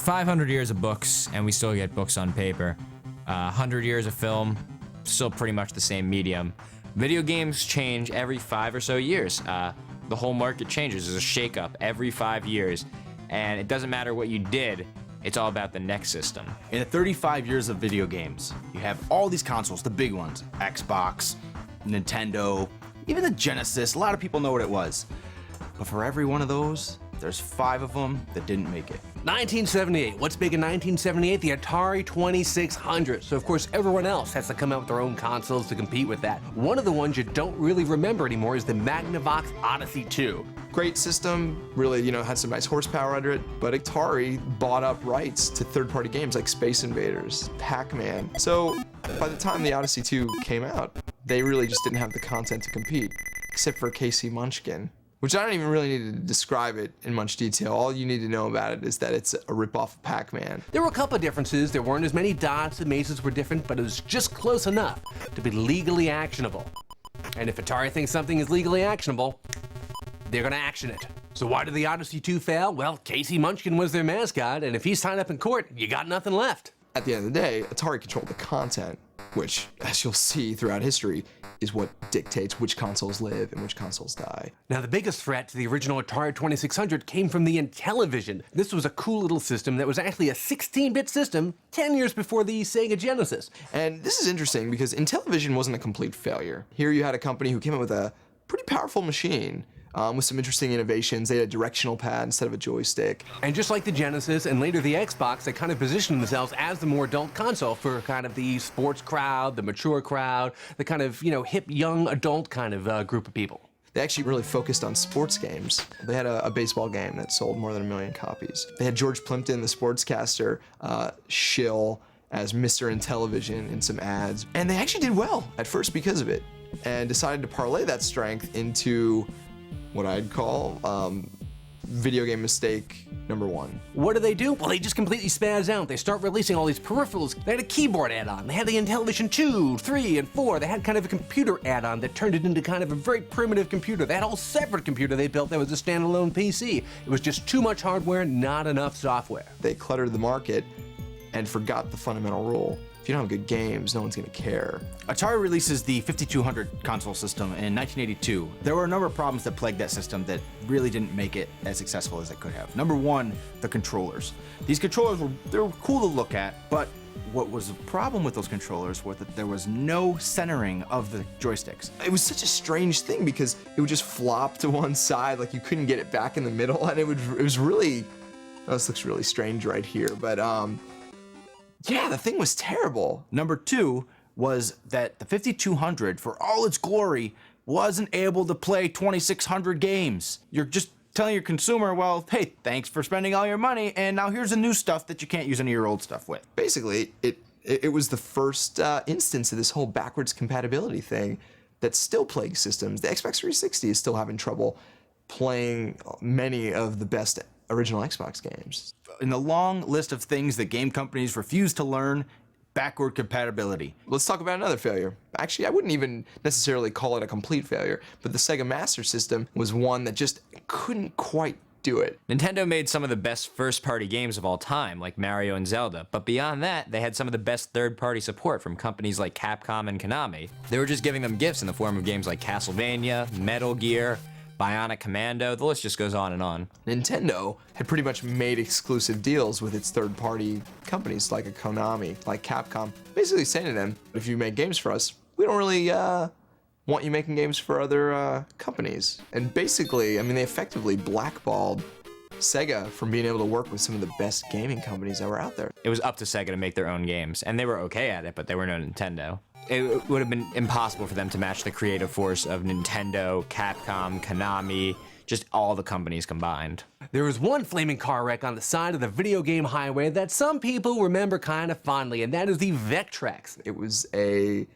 "500 years of books, and we still get books on paper. 100 years of film, still pretty much the same medium. Video games change every 5 or so years. The whole market changes. There's a shakeup every 5 years, and it doesn't matter what you did, it's all about the next system." In the 35 years of video games, you have all these consoles, the big ones, Xbox, Nintendo, even the Genesis. A lot of people know what it was. But for every one of those, there's 5 of them that didn't make it. 1978. What's big in 1978? The Atari 2600. So of course everyone else has to come out with their own consoles to compete with that. One of the ones you don't really remember anymore is the Magnavox Odyssey 2. Great system, really, had some nice horsepower under it, but Atari bought up rights to third-party games like Space Invaders, Pac-Man. So by the time the Odyssey 2 came out, they really just didn't have the content to compete, except for Casey Munchkin, which I don't even really need to describe it in much detail. All you need to know about it is that it's a ripoff of Pac-Man. There were a couple of differences. There weren't as many dots, the mazes were different, but it was just close enough to be legally actionable. And if Atari thinks something is legally actionable, they're gonna action it. So why did the Odyssey 2 fail? Well, Casey Munchkin was their mascot, and if he's tied up in court, you got nothing left. At the end of the day, Atari controlled the content, which, as you'll see throughout history, is what dictates which consoles live and which consoles die. Now, the biggest threat to the original Atari 2600 came from the Intellivision. This was a cool little system that was actually a 16-bit system 10 years before the Sega Genesis. And this is interesting because Intellivision wasn't a complete failure. Here you had a company who came up with a pretty powerful machine with some interesting innovations. They had a directional pad instead of a joystick. And just like the Genesis and later the Xbox, they kind of positioned themselves as the more adult console for kind of the sports crowd, the mature crowd, the kind of, hip, young, adult kind of group of people. They actually really focused on sports games. They had a baseball game that sold more than 1 million copies. They had George Plimpton, the sportscaster, shill as Mr. Intellivision in some ads. And they actually did well at first because of it, and decided to parlay that strength into what I'd call video game mistake number 1. What do? Well, they just completely spaz out. They start releasing all these peripherals. They had a keyboard add-on. They had the Intellivision 2, 3, and 4. They had kind of a computer add-on that turned it into kind of a very primitive computer. They had a whole separate computer they built that was a standalone PC. It was just too much hardware, not enough software. They cluttered the market and forgot the fundamental rule. If you don't have good games, no one's gonna care. Atari releases the 5200 console system in 1982. There were a number of problems that plagued that system that really didn't make it as successful as it could have. Number 1, the controllers. These controllers were cool to look at, but what was the problem with those controllers was that there was no centering of the joysticks. It was such a strange thing because it would just flop to one side, like you couldn't get it back in the middle, and it was really, this looks really strange right here, but yeah, the thing was terrible. Number 2 was that the 5200, for all its glory, wasn't able to play 2600 games. You're just telling your consumer, well, hey, thanks for spending all your money, and now here's the new stuff that you can't use any of your old stuff with. Basically, it was the first instance of this whole backwards compatibility thing that still plagues systems. The Xbox 360 is still having trouble playing many of the best original Xbox games. In the long list of things that game companies refuse to learn, backward compatibility. Let's talk about another failure. Actually, I wouldn't even necessarily call it a complete failure, but the Sega Master System was one that just couldn't quite do it. Nintendo made some of the best first-party games of all time, like Mario and Zelda, but beyond that, they had some of the best third-party support from companies like Capcom and Konami. They were just giving them gifts in the form of games like Castlevania, Metal Gear, Bionic Commando, the list just goes on and on. Nintendo had pretty much made exclusive deals with its third-party companies like a Konami, like Capcom, basically saying to them, if you make games for us, we don't really want you making games for other companies. And basically, I mean, they effectively blackballed Sega from being able to work with some of the best gaming companies that were out there. It was up to Sega to make their own games, and they were okay at it, but they were no Nintendo. it would have been impossible for them to match the creative force of Nintendo, Capcom, Konami, just all the companies combined. There was one flaming car wreck on the side of the video game highway that some people remember kind of fondly, and that is the Vectrex. It was a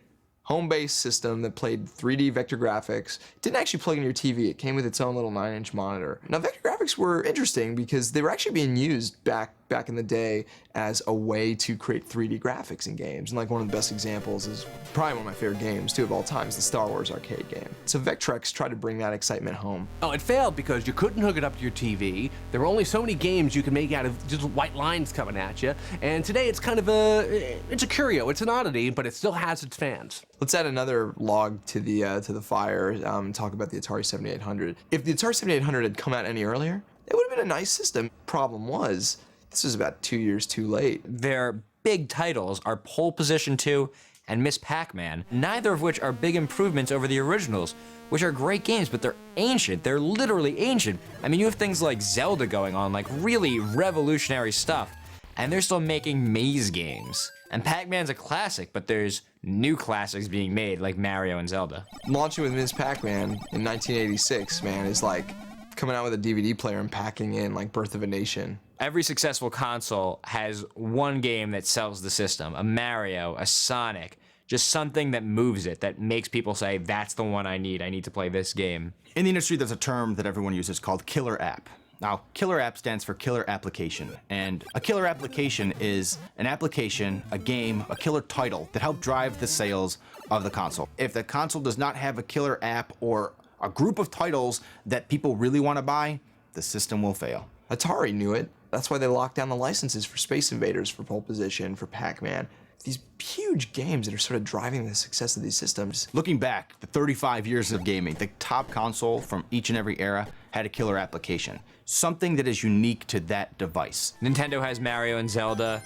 home-based system that played 3D vector graphics. It didn't actually plug into your TV. It came with its own little 9-inch monitor. Now, vector graphics were interesting because they were actually being used back in the day as a way to create 3D graphics in games. And like one of the best examples is probably one of my favorite games too of all time is the Star Wars arcade game. So Vectrex tried to bring that excitement home. Oh, it failed because you couldn't hook it up to your TV. There were only so many games you could make out of just white lines coming at you. And today it's kind of it's a curio, it's an oddity, but it still has its fans. Let's add another log to the fire and talk about the Atari 7800. If the Atari 7800 had come out any earlier, it would have been a nice system. Problem was, this was about 2 years too late. Their big titles are Pole Position 2 and Miss Pac-Man, neither of which are big improvements over the originals, which are great games, but they're ancient. They're literally ancient. I mean, you have things like Zelda going on, like really revolutionary stuff, and they're still making maze games. And Pac-Man's a classic, but there's new classics being made, like Mario and Zelda. Launching with Ms. Pac-Man in 1986, man, is like coming out with a DVD player and packing in like Birth of a Nation. Every successful console has one game that sells the system, a Mario, a Sonic, just something that moves it, that makes people say, that's the one I need to play this game. In the industry, there's a term that everyone uses called killer app. Now, killer app stands for killer application, and a killer application is an application, a game, a killer title that help drive the sales of the console. If the console does not have a killer app or a group of titles that people really want to buy, the system will fail. Atari knew it. That's why they locked down the licenses for Space Invaders, for Pole Position, for Pac-Man. These huge games that are sort of driving the success of these systems. Looking back, the 35 years of gaming, the top console from each and every era had a killer application. Something that is unique to that device. Nintendo has Mario and Zelda.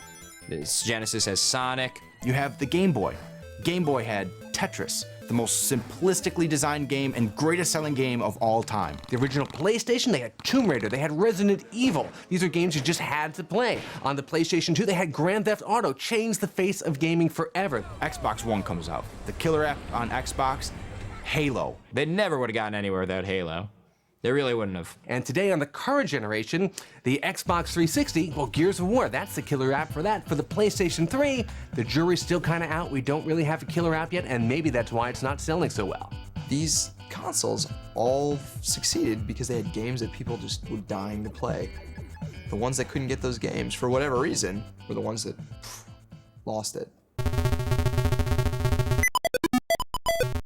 Genesis has Sonic. You have the Game Boy. Game Boy had Tetris, the most simplistically designed game and greatest selling game of all time. The original PlayStation, they had Tomb Raider, they had Resident Evil. These are games you just had to play. On the PlayStation 2, they had Grand Theft Auto, changed the face of gaming forever. Xbox One comes out. The killer app on Xbox, Halo. They never would have gotten anywhere without Halo. They really wouldn't have. And today on the current generation, the Xbox 360, well, Gears of War, that's the killer app for that. For the PlayStation 3, the jury's still kind of out. We don't really have a killer app yet, and maybe that's why it's not selling so well. These consoles all succeeded because they had games that people just were dying to play. The ones that couldn't get those games, for whatever reason, were the ones that lost it.